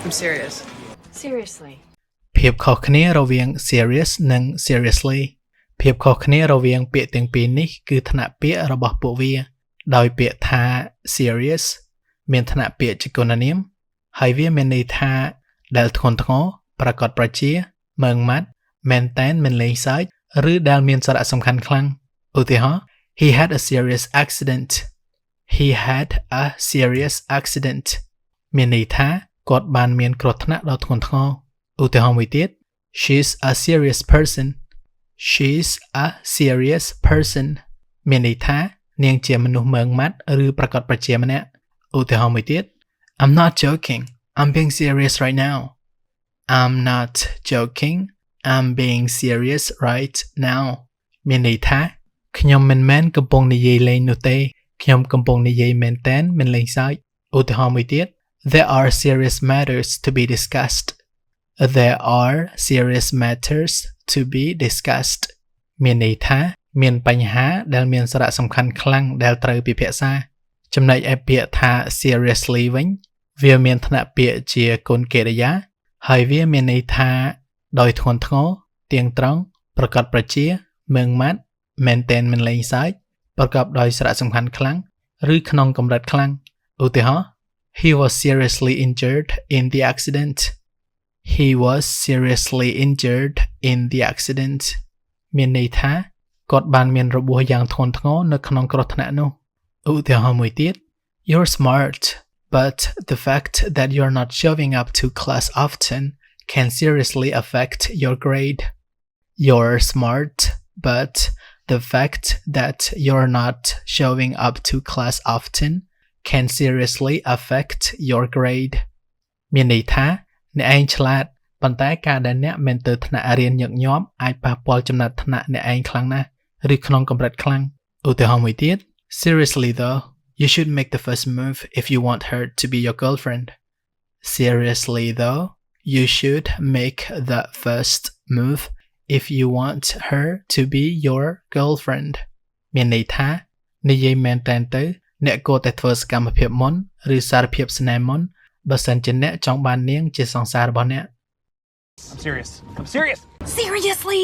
I'm serious. Seriously. ភាពខុសគ្នារវាង serious និង seriously ភាពខុសគ្នារវាងពាក្យទាំងពីរនេះគឺថ្នាក់ពាក្យរបស់ពួកវាដោយពាក្យថា serious មានថ្នាក់ពាក្យជាគុណនាមហើយវាមានន័យថាដែលធ្ងន់ធ្ងរប្រាកដប្រជាម៉ឺងម៉ាត់មែនតែនមិនលេងសើចឬដែលមានសារៈសំខាន់ខ្លាំងឧទាហរណ៍ He had a serious accident He had a serious accident មានន័យថាគាត់បានមានគ្រោះថ្នាក់ដ៏ធ្ងន់ធ្ងរឧទាហរណ៍មួយទៀត She's a serious person She's a serious person មានន័យថានាងជាមនុស្សម៉ឺងម៉ាត់ឬប្រាកដប្រជាម្នាក់ឧទាហរណ៍មួយទៀត I'm not joking I'm being serious right now I'm not joking I'm being serious right now មានន័យថាខ្ញុំមិនមែនកំពុងនិយាយលេងនោះទេខ្ញុំកំពុងនិយាយមែនតែនមិនលេងសើចឧទាហរណ៍មួយទៀត There are serious matters to be discussed There are serious matters to be discussed មានន័យថាមានបញ្ហាដែលមានសារៈសំខាន់ខ្លាំងដែលត្រូវពិភាក្សាចំណែកឯពាក្យថា seriously វិញវាមានថ្នាក់ពាក្យជាគុណកិរិយាហើយវាមានន័យថាដោយធ្ងន់ធ្ងរទៀងត្រង់ប្រកបប្រជាម៉ឺងម៉ាត់មែនតែនមិនលេងសើចប្រកបដោយសារៈសំខាន់ខ្លាំងឬក្នុងកម្រិតខ្លាំងឧទាហរណ៍ He was seriously injured in the accident He was seriously injured in the accident មានន័យថាគាត់បានមានរបួសយ៉ាងធ្ងន់ធ្ងរនៅក្នុងគ្រោះថ្នាក់នោះឧទាហរណ៍មួយទៀត You're smart but the fact that you're not showing up to class often can seriously affect your grade You're smart but the fact that you're not showing up to class often can seriously affect your grade មានន័យថាអ្នកឯងឆ្លាតប៉ុន្តែការដែលអ្នកមិនទៅថ្នាក់រៀនញឹកញាប់អាចប៉ះពាល់ចំណាត់ថ្នាក់អ្នកឯងខ្លាំងណាស់ឬក្នុងកម្រិតខ្លាំងឧទាហរណ៍មួយទៀត Seriously though you should make the first move if you want her to be your girlfriend Seriously though you should make the first move if you want her to be your girlfriend មានន័យថានិយាយមែនតែនទៅអ្នកគួរតែធ្វើសកម្មភាពមុនឬសារភាពស្នេហ៍មុនបើសិនជាអ្នកចង់បាននាងជាសង្សាររបស់អ្នក I'm serious. I'm serious. Seriously?